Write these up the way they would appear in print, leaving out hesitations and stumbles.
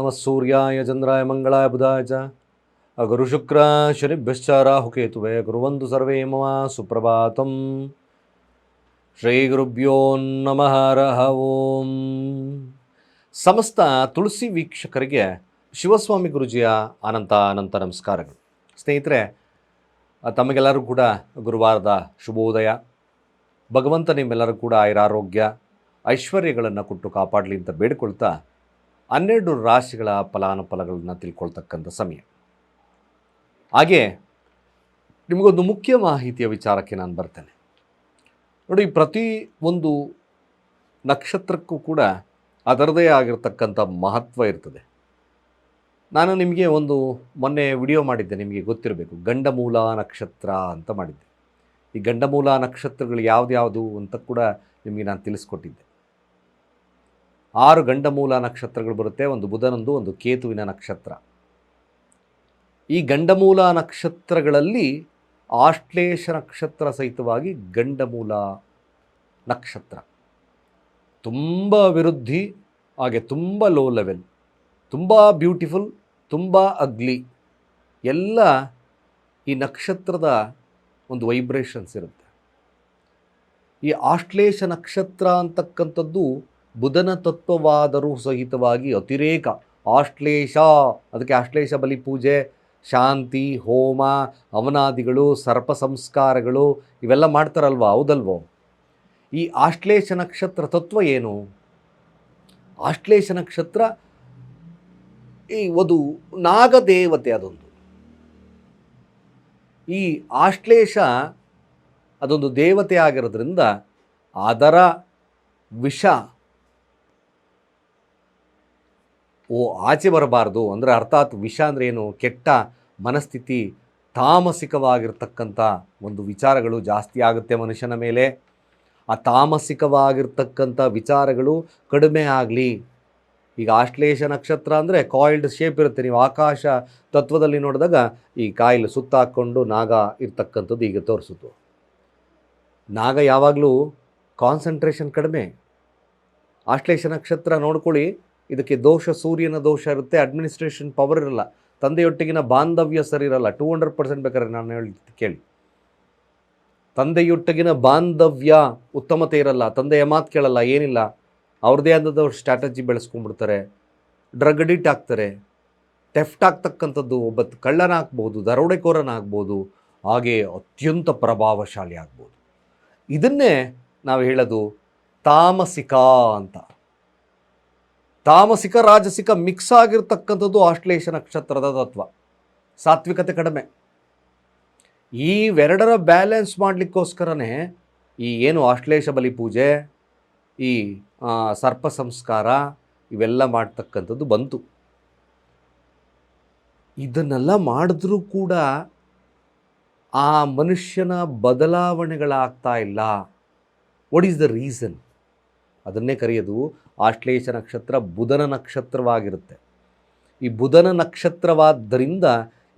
ನಮಃ ಸೂರ್ಯಾಯ ಚಂದ್ರಾಯ ಮಂಗಳಾಯ ಬುಧಾಯ ಚ ಗುರುಶುಕ್ರ ಶನಿಭ್ಯಶ್ಚ ರಾಹುಕೇತುವೇ ಗುರುವಂತು ಸರ್ವೇ ಮಮ ಸುಪ್ರಭಾತಂ. ಶ್ರೀ ಗುರುಭ್ಯೋ ನಮಃ ಹರಃ ಓಂ. ಸಮಸ್ತ ತುಳಸಿ ವೀಕ್ಷಕರಿಗೆ ಶಿವಸ್ವಾಮಿ ಗುರುಜಿಯ ಅನಂತ ನಮಸ್ಕಾರಗಳು. ಸ್ನೇಹಿತರೆ, ತಮಗೆಲ್ಲರೂ ಕೂಡ ಗುರುವಾರದ ಶುಭೋದಯ. ಭಗವಂತ ನಿಮ್ಮೆಲ್ಲರೂ ಕೂಡ ಆಯುರಾರೋಗ್ಯ ಐಶ್ವರ್ಯಗಳನ್ನು ಕೊಟ್ಟು ಕಾಪಾಡಲಿ ಅಂತ ಬೇಡಿಕೊಳ್ತಾ 12 ರಾಶಿಗಳ ಫಲಾನುಫಲಗಳನ್ನು ತಿಳ್ಕೊಳ್ತಕ್ಕಂಥ ಸಮಯ. ಹಾಗೆ ನಿಮಗೊಂದು ಮುಖ್ಯ ಮಾಹಿತಿಯ ವಿಚಾರಕ್ಕೆ ನಾನು ಬರ್ತೇನೆ. ನೋಡಿ, ಪ್ರತಿ ಒಂದು ನಕ್ಷತ್ರಕ್ಕೂ ಕೂಡ ಅದರದೇ ಆಗಿರತಕ್ಕಂಥ ಮಹತ್ವ ಇರ್ತದೆ. ನಾನು ನಿಮಗೆ ಮೊನ್ನೆ ವಿಡಿಯೋ ಮಾಡಿದ್ದೆ, ನಿಮಗೆ ಗೊತ್ತಿರಬೇಕು, ಗಂಡಮೂಲ ನಕ್ಷತ್ರ ಅಂತ ಮಾಡಿದ್ದೆ. ಈ ಗಂಡಮೂಲ ನಕ್ಷತ್ರಗಳು ಯಾವ್ದು ಅಂತ ಕೂಡ ನಿಮಗೆ ನಾನು ತಿಳಿಸ್ಕೊಟ್ಟಿದ್ದೆ. 6 ಗಂಡಮೂಲ ನಕ್ಷತ್ರಗಳು ಬರುತ್ತೆ, ಒಂದು ಬುಧನಂದು, ಒಂದು ಕೇತುವಿನ ನಕ್ಷತ್ರ. ಈ ಗಂಡಮೂಲ ನಕ್ಷತ್ರಗಳಲ್ಲಿ ಆಶ್ಲೇಷ ನಕ್ಷತ್ರ ಸಹಿತವಾಗಿ ಗಂಡಮೂಲ ನಕ್ಷತ್ರ ತುಂಬ ಅಭಿವೃದ್ಧಿ, ಹಾಗೆ ತುಂಬ ಲೋ ಲೆವೆಲ್, ತುಂಬ ಬ್ಯೂಟಿಫುಲ್, ತುಂಬ ಅಗ್ಲಿ, ಎಲ್ಲ ಈ ನಕ್ಷತ್ರದ ಒಂದು ವೈಬ್ರೇಷನ್ಸ್ ಇರುತ್ತೆ. ಈ ಆಶ್ಲೇಷ ನಕ್ಷತ್ರ ಅಂತಕ್ಕಂಥದ್ದು ಬುಧನ ತತ್ವವಾದರೂ ಸಹಿತವಾಗಿ ಅತಿರೇಕ ಆಶ್ಲೇಷ, ಅದಕ್ಕೆ ಆಶ್ಲೇಷ ಬಲಿ ಪೂಜೆ, ಶಾಂತಿ, ಹೋಮ, ಹವನಾದಿಗಳು, ಸರ್ಪ ಸಂಸ್ಕಾರಗಳು ಇವೆಲ್ಲ ಮಾಡ್ತಾರಲ್ವ, ಹೌದಲ್ವೋ? ಈ ಆಶ್ಲೇಷ ನಕ್ಷತ್ರ ತತ್ವ ಏನು? ಆಶ್ಲೇಷ ನಕ್ಷತ್ರ ಒಂದು ನಾಗದೇವತೆ. ಈ ಆಶ್ಲೇಷ ಅದೊಂದು ದೇವತೆ ಆಗಿರೋದ್ರಿಂದ ಅದರ ವಿಷ ಆಚೆ ಬರಬಾರ್ದು. ಅಂದರೆ ಅರ್ಥಾತ್ ವಿಷ ಅಂದರೆ ಏನು? ಕೆಟ್ಟ ಮನಸ್ಥಿತಿ, ತಾಮಸಿಕವಾಗಿರ್ತಕ್ಕಂಥ ಒಂದು ವಿಚಾರಗಳು ಜಾಸ್ತಿ ಆಗುತ್ತೆ ಮನುಷ್ಯನ ಮೇಲೆ. ಆ ತಾಮಸಿಕವಾಗಿರ್ತಕ್ಕಂಥ ವಿಚಾರಗಳು ಕಡಿಮೆ ಆಗಲಿ. ಈಗ ಆಶ್ಲೇಷ ನಕ್ಷತ್ರ ಅಂದರೆ ಕಾಯಿಲ್ಡ್ ಶೇಪ್ ಇರುತ್ತೆ. ನೀವು ಆಕಾಶ ತತ್ವದಲ್ಲಿ ನೋಡಿದಾಗ ಈ ಕಾಯಿಲ್ ಸುತ್ತಾಕ್ಕೊಂಡು ನಾಗ ಇರ್ತಕ್ಕಂಥದ್ದು ಈಗ ತೋರಿಸುತ್ತು. ನಾಗ ಯಾವಾಗಲೂ ಕಾನ್ಸಂಟ್ರೇಷನ್ ಕಡಿಮೆ. ಆಶ್ಲೇಷ ನಕ್ಷತ್ರ ನೋಡ್ಕೊಳ್ಳಿ, ಇದಕ್ಕೆ ದೋಷ, ಸೂರ್ಯನ ದೋಷ ಇರುತ್ತೆ, ಅಡ್ಮಿನಿಸ್ಟ್ರೇಷನ್ ಪವರ್ ಇರಲ್ಲ, ತಂದೆಯೊಟ್ಟಿಗಿನ ಬಾಂಧವ್ಯ ಸರಿ ಇರಲ್ಲ. 200% ಬೇಕಾದ್ರೆ ನಾನು ಹೇಳ್ತೀನಿ ಕೇಳಿ. ತಂದೆಯೊಟ್ಟಿಗಿನ ಬಾಂಧವ್ಯ ಉತ್ತಮತೆ ಇರಲ್ಲ, ತಂದೆಯ ಮಾತು ಕೇಳಲ್ಲ, ಏನಿಲ್ಲ, ಅವ್ರದ್ದೇ ಆದವ್ರು ಸ್ಟ್ರಾಟಜಿ ಬೆಳೆಸ್ಕೊಂಡ್ಬಿಡ್ತಾರೆ, ಡ್ರಗ್ ಅಡಿಕ್ಟ್ ಆಗ್ತಾರೆ, ಟೆಫ್ಟ್ ಆಗ್ತಕ್ಕಂಥದ್ದು, ಒಬ್ಬ ಕಳ್ಳನ ಆಗ್ಬೋದು, ದರೋಡೆಕೋರನ ಆಗ್ಬೋದು, ಹಾಗೆ ಅತ್ಯಂತ ಪ್ರಭಾವಶಾಲಿ ಆಗ್ಬೋದು. ಇದನ್ನೇ ನಾವು ಹೇಳೋದು ತಾಮಸಿಕ ಅಂತ. ತಾಮಸಿಕ ರಾಜಸಿಕ ಮಿಕ್ಸ್ ಆಗಿರ್ತಕ್ಕಂಥದ್ದು ಆಶ್ಲೇಷ ನಕ್ಷತ್ರದ ತತ್ವ. ಸಾತ್ವಿಕತೆ ಕಡಿಮೆ. ಇವೆರಡರ ಬ್ಯಾಲೆನ್ಸ್ ಮಾಡಲಿಕ್ಕೋಸ್ಕರನೇ ಈ ಏನು ಆಶ್ಲೇಷ ಬಲಿ ಪೂಜೆ, ಈ ಸರ್ಪ ಸಂಸ್ಕಾರ ಇವೆಲ್ಲ ಮಾಡ್ತಕ್ಕಂಥದ್ದು ಬಂತು. ಇದನ್ನೆಲ್ಲ ಮಾಡಿದ್ರೂ ಕೂಡ ಆ ಮನುಷ್ಯನ ಬದಲಾವಣೆಗಳಾಗ್ತಾ ಇಲ್ಲ. What is the reason? ಅದನ್ನೇ ಕರೆಯೋದು ಆಶ್ಲೇಷ ನಕ್ಷತ್ರ ಬುಧನ ನಕ್ಷತ್ರವಾಗಿರುತ್ತೆ. ಈ ಬುಧನ ನಕ್ಷತ್ರವಾದ್ದರಿಂದ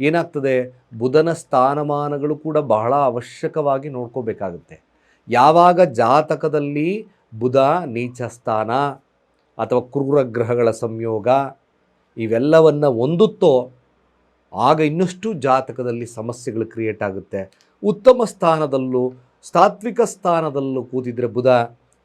ಏನಾಗ್ತದೆ, ಬುಧನ ಸ್ಥಾನಮಾನಗಳು ಕೂಡ ಬಹಳ ಅವಶ್ಯಕವಾಗಿ ನೋಡ್ಕೋಬೇಕಾಗುತ್ತೆ. ಯಾವಾಗ ಜಾತಕದಲ್ಲಿ ಬುಧ ನೀಚ ಸ್ಥಾನ ಅಥವಾ ಕ್ರೂರ ಗ್ರಹಗಳ ಸಂಯೋಗ ಇವೆಲ್ಲವನ್ನು ಹೊಂದುತ್ತೋ ಆಗ ಇನ್ನಷ್ಟು ಜಾತಕದಲ್ಲಿ ಸಮಸ್ಯೆಗಳು ಕ್ರಿಯೇಟ್ ಆಗುತ್ತೆ. ಉತ್ತಮ ಸ್ಥಾನದಲ್ಲೂ ಸಾತ್ವಿಕ ಸ್ಥಾನದಲ್ಲೂ ಕೂತಿದ್ರೆ ಬುಧ,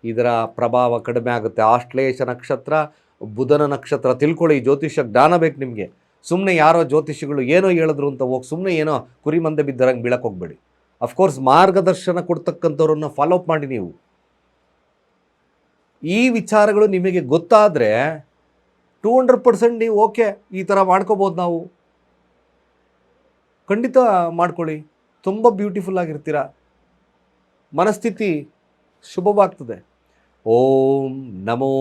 ಇದರ ಪ್ರಭಾವ ಕಡಿಮೆ ಆಗುತ್ತೆ. ಆಶ್ಲೇಷ ನಕ್ಷತ್ರ ಬುಧನ ನಕ್ಷತ್ರ ತಿಳ್ಕೊಳ್ಳಿ. ಜ್ಯೋತಿಷ್ಯ ಜ್ಞಾನ ಬೇಕು ನಿಮಗೆ. ಸುಮ್ಮನೆ ಯಾರೋ ಜ್ಯೋತಿಷಿಗಳು ಏನೋ ಹೇಳಿದ್ರು ಅಂತ ಹೋಗಿ ಸುಮ್ಮನೆ ಏನೋ ಕುರಿ ಮಂದೆ ಬಿದ್ದರಂಗೆ ಬೀಳಕ್ಕೆ ಹೋಗ್ಬೇಡಿ. ಅಫ್ಕೋರ್ಸ್ ಮಾರ್ಗದರ್ಶನ ಕೊಡ್ತಕ್ಕಂಥವ್ರನ್ನ ಫಾಲೋ ಅಪ್ ಮಾಡಿ. ನೀವು ಈ ವಿಚಾರಗಳು ನಿಮಗೆ ಗೊತ್ತಾದರೆ 200% ನೀವು ಓಕೆ, ಈ ಥರ ಮಾಡ್ಕೋಬೋದು, ನಾವು ಖಂಡಿತ ಮಾಡ್ಕೊಳ್ಳಿ. ತುಂಬ ಬ್ಯೂಟಿಫುಲ್ ಆಗಿರ್ತೀರ, ಮನಸ್ಥಿತಿ ಶುಭವಾಗ್ತದೆ. ಓಂ ನಮೋ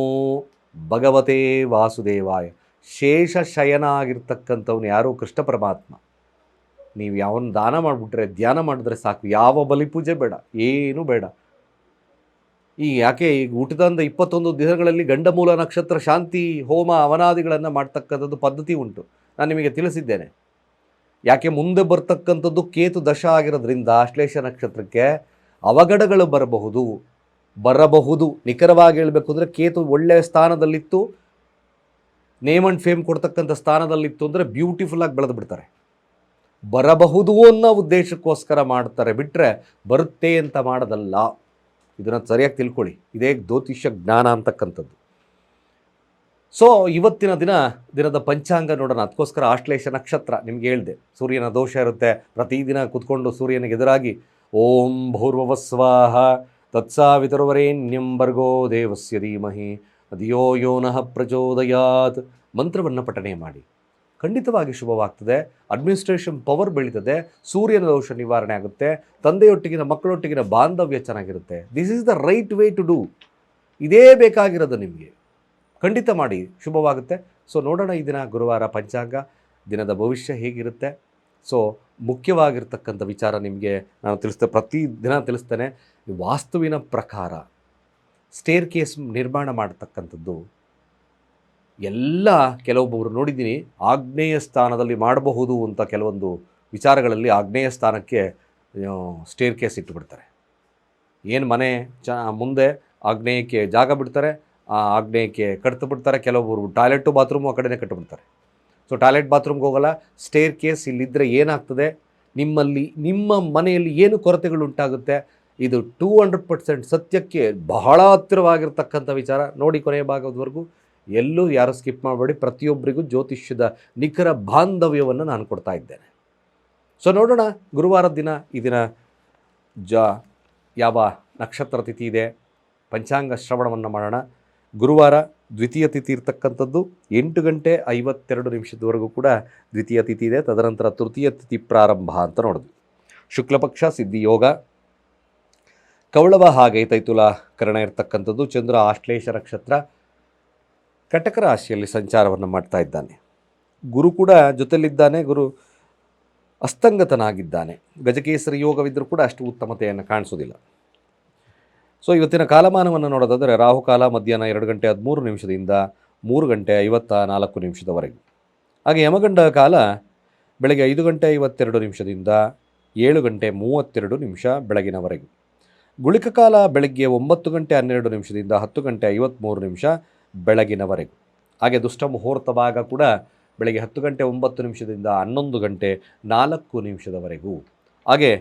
ಭಗವತೆ ವಾಸುದೇವಾಯ. ಶೇಷ ಶಯನ ಆಗಿರ್ತಕ್ಕಂಥವ್ನು ಯಾರೋ ಕೃಷ್ಣ ಪರಮಾತ್ಮ. ನೀವು ಯಾವನ್ನ ದಾನ ಮಾಡಿಬಿಟ್ರೆ, ಧ್ಯಾನ ಮಾಡಿದ್ರೆ ಸಾಕು, ಯಾವ ಬಲಿಪೂಜೆ ಬೇಡ, ಏನೂ ಬೇಡ. ಯಾಕೆ ಈಗ ಹುಟ್ಟಿದಂಥ 21 ದಿನಗಳಲ್ಲಿ ಗಂಡಮೂಲ ನಕ್ಷತ್ರ ಶಾಂತಿ ಹೋಮ ಹವನಾದಿಗಳನ್ನು ಮಾಡ್ತಕ್ಕಂಥದ್ದು ಪದ್ಧತಿ ಉಂಟು. ನಾನು ನಿಮಗೆ ತಿಳಿಸಿದ್ದೇನೆ. ಯಾಕೆ ಮುಂದೆ ಬರ್ತಕ್ಕಂಥದ್ದು ಕೇತು ದಶ ಆಗಿರೋದ್ರಿಂದ ಆಶ್ಲೇಷ ನಕ್ಷತ್ರಕ್ಕೆ ಅವಘಡಗಳು ಬರಬಹುದು. ನಿಖರವಾಗಿ ಹೇಳಬೇಕು ಅಂದರೆ ಕೇತು ಒಳ್ಳೆಯ ಸ್ಥಾನದಲ್ಲಿತ್ತು, ನೇಮ್ ಆ್ಯಂಡ್ ಫೇಮ್ ಕೊಡ್ತಕ್ಕಂಥ ಸ್ಥಾನದಲ್ಲಿತ್ತು ಅಂದರೆ ಬ್ಯೂಟಿಫುಲ್ಲಾಗಿ ಬೆಳೆದು ಬಿಡ್ತಾರೆ. ಬರಬಹುದು ಅನ್ನೋ ಉದ್ದೇಶಕ್ಕೋಸ್ಕರ ಮಾಡ್ತಾರೆ ಬಿಟ್ಟರೆ ಬರುತ್ತೆ ಅಂತ ಮಾಡೋದಲ್ಲ. ಇದನ್ನು ಸರಿಯಾಗಿ ತಿಳ್ಕೊಳ್ಳಿ. ಇದೇ ಜ್ಯೋತಿಷ್ಯ ಜ್ಞಾನ ಅಂತಕ್ಕಂಥದ್ದು. ಸೊ ಇವತ್ತಿನ ದಿನದ ಪಂಚಾಂಗ ನೋಡೋಣ. ಅದಕ್ಕೋಸ್ಕರ ಆಶ್ಲೇಷ ನಕ್ಷತ್ರ ನಿಮ್ಗೆ ಹೇಳಿದೆ, ಸೂರ್ಯನ ದೋಷ ಇರುತ್ತೆ. ಪ್ರತಿದಿನ ಕೂತ್ಕೊಂಡು ಸೂರ್ಯನಿಗೆ ಎದುರಾಗಿ ಓಂ ಭೂರ್ಭುವಸ್ವಾಹ ತತ್ಸಾವಿತುರ್ವರೆಣ್ಯಂ ಭರ್ಗೋ ದೇವಸ್ಯ ಧೀಮಹಿ ಧಿಯೋ ಯೋ ನಃ ಪ್ರಚೋದಯಾತ್ ಮಂತ್ರವನ್ನು ಪಠನೆ ಮಾಡಿ. ಖಂಡಿತವಾಗಿ ಶುಭವಾಗ್ತದೆ. ಅಡ್ಮಿನಿಸ್ಟ್ರೇಷನ್ ಪವರ್ ಬೆಳೀತದೆ. ಸೂರ್ಯನ ದೋಷ ನಿವಾರಣೆ ಆಗುತ್ತೆ. ತಂದೆಯೊಟ್ಟಿಗಿನ ಮಕ್ಕಳೊಟ್ಟಿಗಿನ ಬಾಂಧವ್ಯ ಚೆನ್ನಾಗಿರುತ್ತೆ. This is the right way to do. ಇದೇ ಬೇಕಾಗಿರೋದು ನಿಮಗೆ. ಖಂಡಿತ ಮಾಡಿ, ಶುಭವಾಗುತ್ತೆ. ಸೊ ನೋಡೋಣ ಈ ದಿನ ಗುರುವಾರ ಪಂಚಾಂಗ ದಿನದ ಭವಿಷ್ಯ ಹೇಗಿರುತ್ತೆ. ಸೊ ಮುಖ್ಯವಾಗಿರ್ತಕ್ಕಂಥ ವಿಚಾರ ನಿಮಗೆ ನಾನು ಪ್ರತಿದಿನ ತಿಳಿಸ್ತೇನೆ. ವಾಸ್ತುವಿನ ಪ್ರಕಾರ ಸ್ಟೇರ್ ಕೇಸ್ ನಿರ್ಮಾಣ ಮಾಡತಕ್ಕಂಥದ್ದು ಎಲ್ಲ ಕೆಲವೊಬ್ಬರು ನೋಡಿದ್ದೀನಿ ಆಗ್ನೇಯ ಸ್ಥಾನದಲ್ಲಿ ಮಾಡಬಹುದು ಅಂತ. ಕೆಲವೊಂದು ವಿಚಾರಗಳಲ್ಲಿ ಆಗ್ನೇಯ ಸ್ಥಾನಕ್ಕೆ ಸ್ಟೇರ್ ಕೇಸ್ ಇಟ್ಟುಬಿಡ್ತಾರೆ. ಏನು ಮನೆ ಮುಂದೆ ಆಗ್ನೇಯಕ್ಕೆ ಜಾಗ ಬಿಡ್ತಾರೆ, ಆ ಆಗ್ನೇಯಕ್ಕೆ ಕಟ್ತು ಬಿಡ್ತಾರೆ. ಕೆಲವೊಬ್ಬರು ಟಾಯ್ಲೆಟು ಬಾತ್ರೂಮು ಆ ಕಡೆನೇ ಕಟ್ಟಿಬಿಡ್ತಾರೆ. ಸೊ ಟಾಯ್ಲೆಟ್ ಬಾತ್ರೂಮ್ಗೆ ಹೋಗಲ್ಲ. ಸ್ಟೇರ್ ಕೇಸ್ ಇಲ್ಲಿದ್ದರೆ ಏನಾಗ್ತದೆ, ನಿಮ್ಮ ಮನೆಯಲ್ಲಿ ಏನು ಕೊರತೆಗಳು ಉಂಟಾಗುತ್ತೆ. ಇದು 200% ಸತ್ಯಕ್ಕೆ ಬಹಳ ಹತ್ತಿರವಾಗಿರ್ತಕ್ಕಂಥ ವಿಚಾರ. ನೋಡಿ ಕೊನೆಯ ಭಾಗದವರೆಗೂ ಎಲ್ಲೂ ಯಾರು ಸ್ಕಿಪ್ ಮಾಡಬೇಡಿ. ಪ್ರತಿಯೊಬ್ಬರಿಗೂ ಜ್ಯೋತಿಷ್ಯದ ನಿಖರ ಬಾಂಧವ್ಯವನ್ನು ನಾನು ಕೊಡ್ತಾ ಇದ್ದೇನೆ. ಸೊ ನೋಡೋಣ ಗುರುವಾರದ ದಿನ ಈ ದಿನ ಯಾವ ನಕ್ಷತ್ರ ತಿಥಿ ಇದೆ, ಪಂಚಾಂಗ ಶ್ರವಣವನ್ನು ಮಾಡೋಣ. ಗುರುವಾರ ದ್ವಿತೀಯ ತಿಥಿ ಇರ್ತಕ್ಕಂಥದ್ದು 8:52 ಕೂಡ ದ್ವಿತೀಯ ತಿಥಿ ಇದೆ. ತದನಂತರ ತೃತೀಯ ತಿಥಿ ಪ್ರಾರಂಭ ಅಂತ ನೋಡಿದ್ವಿ. ಶುಕ್ಲಪಕ್ಷ ಸಿದ್ಧಿಯೋಗ, ಕೌಳವ ಹಾಗೆ ತೈತುಲ ಕರಣ ಇರ್ತಕ್ಕಂಥದ್ದು. ಚಂದ್ರ ಆಶ್ಲೇಷ ನಕ್ಷತ್ರ ಕಟಕ ರಾಶಿಯಲ್ಲಿ ಸಂಚಾರವನ್ನು ಮಾಡ್ತಾ ಇದ್ದಾನೆ. ಗುರು ಕೂಡ ಜೊತೆಯಲ್ಲಿದ್ದಾನೆ. ಗುರು ಅಸ್ತಂಗತನಾಗಿದ್ದಾನೆ. ಗಜಕೇಸರಿ ಯೋಗವಿದ್ದರೂ ಕೂಡ ಅಷ್ಟು ಉತ್ತಮತೆಯನ್ನು ಕಾಣಿಸೋದಿಲ್ಲ. ಸೊ ಇವತ್ತಿನ ಕಾಲಮಾನವನ್ನು ನೋಡೋದಾದರೆ ರಾಹುಕಾಲ ಮಧ್ಯಾಹ್ನ 2:13 3:54 ಹಾಗೆ ಯಮಗಂಡ ಕಾಲ ಬೆಳಗ್ಗೆ 5:52 7:32 ಬೆಳಗಿನವರೆಗೂ. ಗುಳಿಕ ಕಾಲ ಬೆಳಗ್ಗೆ 9:12 10:53 ಬೆಳಗಿನವರೆಗೂ. ಹಾಗೆ ದುಷ್ಟ ಮುಹೂರ್ತ ಭಾಗ ಕೂಡ ಬೆಳಗ್ಗೆ 10:09 11:04 ಹಾಗೆ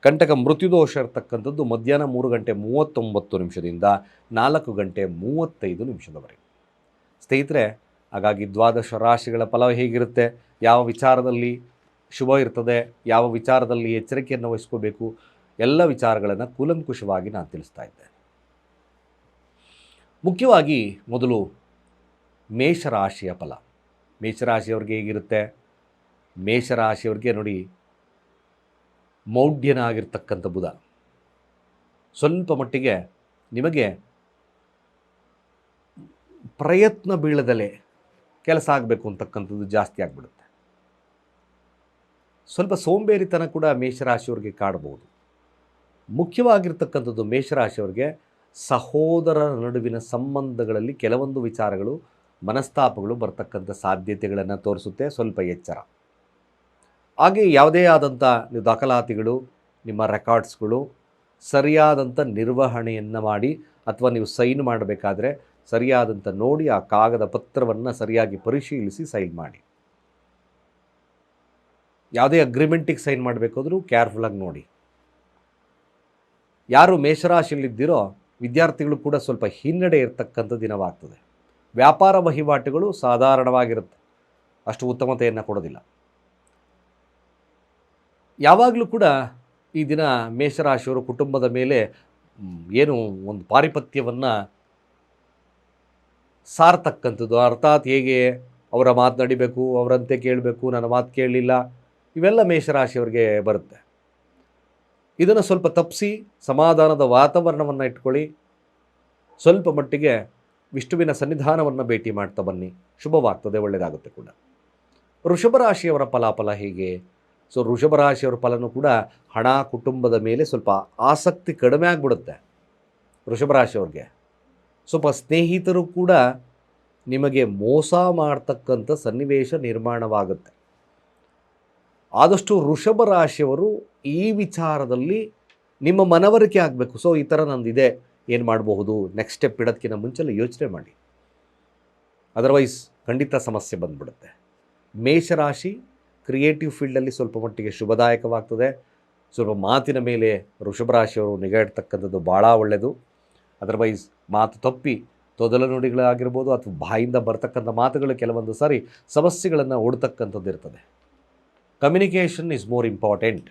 ಕಂಟಕ ಮೃತ್ಯುದೋಷ ಇರ್ತಕ್ಕಂಥದ್ದು ಮಧ್ಯಾಹ್ನ 3:39 4:35 ಸ್ನೇಹಿತರೆ, ಹಾಗಾಗಿ ದ್ವಾದಶ ರಾಶಿಗಳ ಫಲ ಹೇಗಿರುತ್ತೆ, ಯಾವ ವಿಚಾರದಲ್ಲಿ ಶುಭ ಇರ್ತದೆ, ಯಾವ ವಿಚಾರದಲ್ಲಿ ಎಚ್ಚರಿಕೆಯನ್ನು ವಹಿಸ್ಕೋಬೇಕು, ಎಲ್ಲ ವಿಚಾರಗಳನ್ನು ಕೂಲಂಕುಷವಾಗಿ ನಾನು ತಿಳಿಸ್ತಾ ಇದ್ದೇನೆ. ಮುಖ್ಯವಾಗಿ ಮೊದಲು ಮೇಷರಾಶಿಯ ಫಲ. ಮೇಷರಾಶಿಯವ್ರಿಗೆ ಹೇಗಿರುತ್ತೆ? ಮೇಷರಾಶಿಯವ್ರಿಗೆ ನೋಡಿ, ಮೌಢ್ಯನಾಗಿರ್ತಕ್ಕಂಥ ಬುಧ ಸ್ವಲ್ಪ ಮಟ್ಟಿಗೆ ನಿಮಗೆ ಪ್ರಯತ್ನ ಬೀಳದಲೇ ಕೆಲಸ ಆಗಬೇಕು ಅಂತಕ್ಕಂಥದ್ದು ಜಾಸ್ತಿ ಆಗಿಬಿಡುತ್ತೆ. ಸ್ವಲ್ಪ ಸೋಂಬೇರಿತನ ಕೂಡ ಮೇಷರಾಶಿಯವ್ರಿಗೆ ಕಾಡಬಹುದು. ಮುಖ್ಯವಾಗಿರ್ತಕ್ಕಂಥದ್ದು ಮೇಷರಾಶಿಯವ್ರಿಗೆ ಸಹೋದರರ ನಡುವಿನ ಸಂಬಂಧಗಳಲ್ಲಿ ಕೆಲವೊಂದು ವಿಚಾರಗಳು ಮನಸ್ತಾಪಗಳು ಬರ್ತಕ್ಕಂಥ ಸಾಧ್ಯತೆಗಳನ್ನು ತೋರಿಸುತ್ತೆ. ಸ್ವಲ್ಪ ಎಚ್ಚರ. ಹಾಗೆ ಯಾವುದೇ ಆದಂಥ ನೀವು ದಾಖಲಾತಿಗಳು, ನಿಮ್ಮ ರೆಕಾರ್ಡ್ಸ್ಗಳು ಸರಿಯಾದಂಥ ನಿರ್ವಹಣೆಯನ್ನು ಮಾಡಿ, ಅಥವಾ ನೀವು ಸೈನ್ ಮಾಡಬೇಕಾದ್ರೆ ಸರಿಯಾದಂಥ ನೋಡಿ ಆ ಕಾಗದ ಪತ್ರವನ್ನು ಸರಿಯಾಗಿ ಪರಿಶೀಲಿಸಿ ಸೈನ್ ಮಾಡಿ. ಯಾವುದೇ ಅಗ್ರಿಮೆಂಟಿಗೆ ಸೈನ್ ಮಾಡಬೇಕಾದ್ರೂ ಕೇರ್ಫುಲ್ಲಾಗಿ ನೋಡಿ. ಯಾರು ಮೇಷರಾಶಿಯಲ್ಲಿದ್ದೀರೋ ವಿದ್ಯಾರ್ಥಿಗಳು ಕೂಡ ಸ್ವಲ್ಪ ಹಿನ್ನಡೆ ಇರತಕ್ಕಂಥ ದಿನವಾಗ್ತದೆ. ವ್ಯಾಪಾರ ವಹಿವಾಟುಗಳು ಸಾಧಾರಣವಾಗಿರುತ್ತೆ, ಅಷ್ಟು ಉತ್ತಮತೆಯನ್ನು ಕೊಡೋದಿಲ್ಲ. ಯಾವಾಗಲೂ ಕೂಡ ಈ ದಿನ ಮೇಷರಾಶಿಯವರು ಕುಟುಂಬದ ಮೇಲೆ ಏನು ಒಂದು ಪಾರಿಪತ್ಯವನ್ನು ಸಾರ್ತಕ್ಕಂಥದ್ದು. ಅರ್ಥಾತ್ ಹೇಗೆ ಅವರ ಮಾತು ನಡಿಬೇಕು, ಅವರಂತೆ ಕೇಳಬೇಕು, ನನ್ನ ಮಾತು ಕೇಳಲಿಲ್ಲ, ಇವೆಲ್ಲ ಮೇಷರಾಶಿಯವರಿಗೆ ಬರುತ್ತೆ. ಇದನ್ನು ಸ್ವಲ್ಪ ತಪ್ಪಿಸಿ ಸಮಾಧಾನದ ವಾತಾವರಣವನ್ನು ಇಟ್ಕೊಳ್ಳಿ. ಸ್ವಲ್ಪ ಮಟ್ಟಿಗೆ ವಿಷ್ಣುವಿನ ಸನ್ನಿಧಾನವನ್ನು ಭೇಟಿ ಮಾಡ್ತಾ ಬನ್ನಿ, ಶುಭವಾಗ್ತದೆ, ಒಳ್ಳೆಯದಾಗುತ್ತೆ ಕೂಡ. ವೃಷಭ ರಾಶಿಯವರ ಫಲಾಫಲ ಹೇಗೆ? ಸೊ ವೃಷಭ ರಾಶಿಯವರ ಫಲನೂ ಕೂಡ ಹಣ, ಕುಟುಂಬದ ಮೇಲೆ ಸ್ವಲ್ಪ ಆಸಕ್ತಿ ಕಡಿಮೆ ಆಗಿಬಿಡುತ್ತೆ. ವೃಷಭ ರಾಶಿಯವ್ರಿಗೆ ಸ್ವಲ್ಪ ಸ್ನೇಹಿತರು ಕೂಡ ನಿಮಗೆ ಮೋಸ ಮಾಡ್ತಕ್ಕಂಥ ಸನ್ನಿವೇಶ ನಿರ್ಮಾಣವಾಗುತ್ತೆ. ಆದಷ್ಟು ವೃಷಭ ರಾಶಿಯವರು ಈ ವಿಚಾರದಲ್ಲಿ ನಿಮ್ಮ ಮನವರಿಕೆ ಆಗಬೇಕು. ಸೊ ಈ ಥರ ನಂದಿದೆ, ಏನು ಮಾಡಬಹುದು, ನೆಕ್ಸ್ಟ್ ಸ್ಟೆಪ್ ಇಡೋದಕ್ಕಿಂತ ಮುಂಚೆಲ್ಲ ಯೋಚನೆ ಮಾಡಿ. ಅದರ್ವೈಸ್ ಖಂಡಿತ ಸಮಸ್ಯೆ ಬಂದ್ಬಿಡುತ್ತೆ. ಮೇಷರಾಶಿ ಕ್ರಿಯೇಟಿವ್ ಫೀಲ್ಡಲ್ಲಿ ಸ್ವಲ್ಪ ಮಟ್ಟಿಗೆ ಶುಭದಾಯಕವಾಗ್ತದೆ. ಸ್ವಲ್ಪ ಮಾತಿನ ಮೇಲೆ ವೃಷಭ ರಾಶಿಯವರು ನಿಗಾ ಇಡ್ತಕ್ಕಂಥದ್ದು ಭಾಳ ಒಳ್ಳೆಯದು. ಅದರ್ವೈಸ್ ಮಾತು ತಪ್ಪಿ ತೊದಲ ನುಡಿಗಳಾಗಿರ್ಬೋದು ಅಥವಾ ಬಾಯಿಂದ ಬರ್ತಕ್ಕಂಥ ಮಾತುಗಳು ಕೆಲವೊಂದು ಸಾರಿ ಸಮಸ್ಯೆಗಳನ್ನು ಓಡ್ತಕ್ಕಂಥದ್ದು ಇರ್ತದೆ. Communication is more important.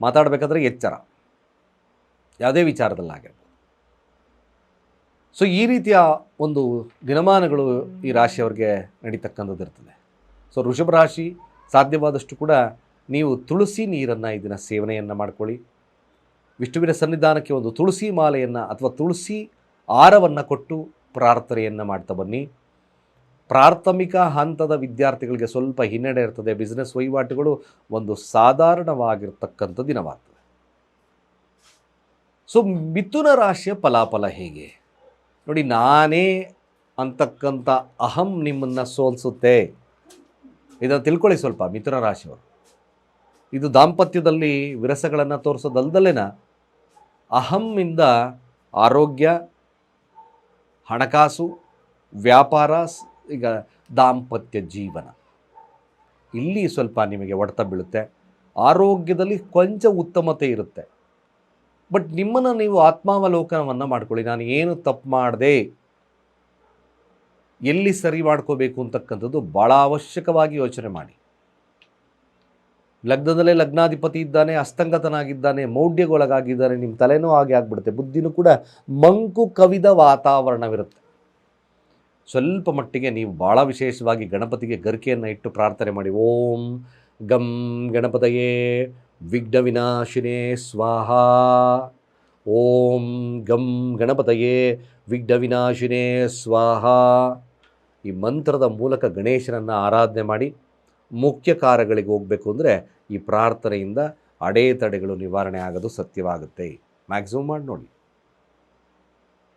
ಮಾತಾಡಬೇಕಾದ್ರೆ ಎಚ್ಚರ, ಯಾವುದೇ ವಿಚಾರದಲ್ಲಾಗಿರ್ಬೋದು. ಸೊ ಈ ರೀತಿಯ ಒಂದು ದಿನಮಾನಗಳು ಈ ರಾಶಿಯವರಿಗೆ ನಡೀತಕ್ಕಂಥದ್ದು ಇರ್ತದೆ. ಸೊ ವೃಷಭ ರಾಶಿ ಸಾಧ್ಯವಾದಷ್ಟು ಕೂಡ ನೀವು ತುಳಸಿ ನೀರನ್ನು ಇದನ್ನು ಸೇವನೆಯನ್ನು ಮಾಡ್ಕೊಳ್ಳಿ. ವಿಷ್ಣುವಿನ ಸನ್ನಿಧಾನಕ್ಕೆ ಒಂದು ತುಳಸಿ ಮಾಲೆಯನ್ನು ಅಥವಾ ತುಳಸಿ ಹಾರವನ್ನು ಕೊಟ್ಟು ಪ್ರಾರ್ಥನೆಯನ್ನು ಮಾಡ್ತಾ ಬನ್ನಿ. ಪ್ರಾಥಮಿಕ ಹಂತದ ವಿದ್ಯಾರ್ಥಿಗಳಿಗೆ ಸ್ವಲ್ಪ ಹಿನ್ನಡೆ ಇರ್ತದೆ. ಬಿಸ್ನೆಸ್ ವಹಿವಾಟುಗಳು ಒಂದು ಸಾಧಾರಣವಾಗಿರ್ತಕ್ಕಂಥ ದಿನವಾಗ್ತದೆ. ಸೊ ಮಿಥುನ ರಾಶಿಯ ಫಲಾಫಲ ಹೇಗೆ ನೋಡಿ. ನಾನೇ ಅಂತಕ್ಕಂಥ ಅಹಂ ನಿಮ್ಮನ್ನು ಸೋಲಿಸುತ್ತೆ. ಇದನ್ನು ತಿಳ್ಕೊಳ್ಳಿ ಸ್ವಲ್ಪ ಮಿಥುನ ರಾಶಿಯವರು. ಇದು ದಾಂಪತ್ಯದಲ್ಲಿ ವಿರಸಗಳನ್ನು ತೋರಿಸೋದಲ್ದಲೇನ ಅಹಮ್ಮಿಂದ ಆರೋಗ್ಯ, ಹಣಕಾಸು, ವ್ಯಾಪಾರ, ಈಗ ದಾಂಪತ್ಯ ಜೀವನ ಇಲ್ಲಿ ಸ್ವಲ್ಪ ನಿಮಗೆ ಹೊಡೆತ ಬೀಳುತ್ತೆ. ಆರೋಗ್ಯದಲ್ಲಿ ಕೊಂಚ ಉತ್ತಮತೆ ಇರುತ್ತೆ. ಬಟ್ ನಿಮ್ಮನ್ನು ನೀವು ಆತ್ಮಾವಲೋಕನವನ್ನು ಮಾಡ್ಕೊಳ್ಳಿ. ನಾನು ಏನು ತಪ್ಪು ಮಾಡಿದೆ, ಎಲ್ಲಿ ಸರಿ ಮಾಡ್ಕೋಬೇಕು ಅಂತಕ್ಕಂಥದ್ದು ಭಾಳ ಅವಶ್ಯಕವಾಗಿ ಯೋಚನೆ ಮಾಡಿ. ಲಗ್ನದಲ್ಲೇ ಲಗ್ನಾಧಿಪತಿ ಇದ್ದಾನೆ, ಅಸ್ತಂಗತನಾಗಿದ್ದಾನೆ, ಮೌಢ್ಯಗೊಳಗಾಗಿದ್ದಾನೆ, ನಿಮ್ಮ ತಲೆನೂ ಹಾಗೆ ಆಗಿಬಿಡುತ್ತೆ. ಬುದ್ಧಿನೂ ಕೂಡ ಮಂಕು ಕವಿದ ವಾತಾವರಣವಿರುತ್ತೆ. ಸ್ವಲ್ಪ ಮಟ್ಟಿಗೆ ನೀವು ಭಾಳ ವಿಶೇಷವಾಗಿ ಗಣಪತಿಗೆ ಗರಿಕೆಯನ್ನು ಇಟ್ಟು ಪ್ರಾರ್ಥನೆ ಮಾಡಿ. ಓಂ ಗಂ ಗಣಪತಯೇ ವಿಘ್ನ ವಿನಾಶಿನೇ ಸ್ವಾಹ. ಓಂ ಗಂ ಗಣಪತಯೇ ವಿಘ್ನ ವಿನಾಶಿನೇ ಸ್ವಾಹ. ಈ ಮಂತ್ರದ ಮೂಲಕ ಗಣೇಶನನ್ನು ಆರಾಧನೆ ಮಾಡಿ. ಮುಖ್ಯ ಕಾರ್ಯಗಳಿಗೆ ಹೋಗಬೇಕು ಅಂದರೆ ಈ ಪ್ರಾರ್ಥನೆಯಿಂದ ಅಡೆತಡೆಗಳು ನಿವಾರಣೆ ಆಗೋದು ಸತ್ಯವಾಗುತ್ತೆ. ಮ್ಯಾಕ್ಸಿಮಮ್ ಮಾಡಿ ನೋಡಿ,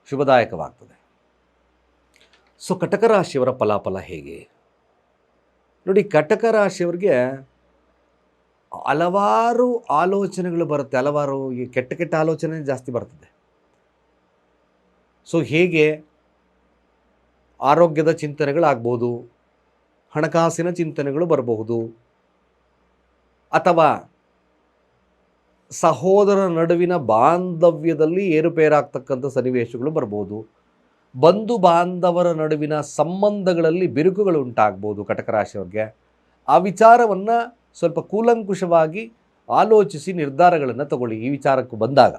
ಶುಭದಾಯಕವಾಗ್ತದೆ. ಸೊ ಕಟಕ ರಾಶಿಯವರ ಫಲಾಫಲ ಹೇಗೆ ನೋಡಿ. ಕಟಕ ರಾಶಿಯವರಿಗೆ ಹಲವಾರು ಆಲೋಚನೆಗಳು ಬರುತ್ತೆ. ಹಲವಾರು ಈ ಕೆಟ್ಟ ಕೆಟ್ಟ ಆಲೋಚನೆ ಜಾಸ್ತಿ ಬರ್ತದೆ. ಸೊ ಹೇಗೆ ಆರೋಗ್ಯದ ಚಿಂತನೆಗಳಾಗ್ಬೋದು, ಹಣಕಾಸಿನ ಚಿಂತನೆಗಳು ಬರಬಹುದು, ಅಥವಾ ಸಹೋದರ ನಡುವಿನ ಬಾಂಧವ್ಯದಲ್ಲಿ ಏರುಪೇರಾಗ್ತಕ್ಕಂಥ ಸನ್ನಿವೇಶಗಳು ಬರ್ಬೋದು. ಬಂಧು ಬಾಂಧವರ ನಡುವಿನ ಸಂಬಂಧಗಳಲ್ಲಿ ಬಿರುಕುಗಳು ಉಂಟಾಗ್ಬೋದು ಕಟಕ ರಾಶಿಯವ್ರಿಗೆ. ಆ ವಿಚಾರವನ್ನು ಸ್ವಲ್ಪ ಕೂಲಂಕುಷವಾಗಿ ಆಲೋಚಿಸಿ ನಿರ್ಧಾರಗಳನ್ನು ತಗೊಳ್ಳಿ. ಈ ವಿಚಾರಕ್ಕೂ ಬಂದಾಗ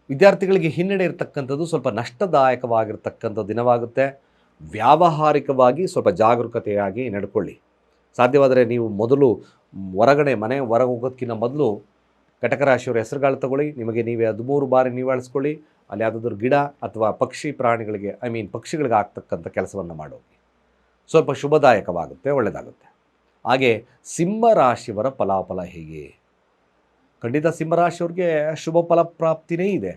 ವಿದ್ಯಾರ್ಥಿಗಳಿಗೆ ಹಿನ್ನಡೆ ಇರತಕ್ಕಂಥದ್ದು ಸ್ವಲ್ಪ ನಷ್ಟದಾಯಕವಾಗಿರ್ತಕ್ಕಂಥ ದಿನವಾಗುತ್ತೆ. ವ್ಯಾವಹಾರಿಕವಾಗಿ ಸ್ವಲ್ಪ ಜಾಗರೂಕತೆಯಾಗಿ ನಡ್ಕೊಳ್ಳಿ. ಸಾಧ್ಯವಾದರೆ ನೀವು ಮೊದಲು ಹೊರಗಡೆ ಮನೆ ಹೊರಗೆ ಹೋಗೋದಕ್ಕಿಂತ ಮೊದಲು ಕಟಕ ರಾಶಿಯವರ ಹೆಸರುಗಳು ತಗೊಳ್ಳಿ. ನಿಮಗೆ ನೀವೇ 13 ಬಾರಿ ನಿವಾಳಿಸ್ಕೊಳ್ಳಿ. ಅಲ್ಲಿ ಯಾವುದಾದ್ರೂ ಗಿಡ ಅಥವಾ ಪಕ್ಷಿ ಪ್ರಾಣಿಗಳಿಗೆ ಪಕ್ಷಿಗಳಿಗೆ ಆಗ್ತಕ್ಕಂಥ ಕೆಲಸವನ್ನು ಮಾಡೋಗಿ ಸ್ವಲ್ಪ ಶುಭದಾಯಕವಾಗುತ್ತೆ, ಒಳ್ಳೆಯದಾಗುತ್ತೆ. ಹಾಗೆ ಸಿಂಹ ರಾಶಿಯವರ ಫಲಾಫಲ ಹೇಗೆ? ಖಂಡಿತ ಸಿಂಹರಾಶಿಯವ್ರಿಗೆ ಶುಭ ಫಲಪ್ರಾಪ್ತಿನೇ ಇದೆ.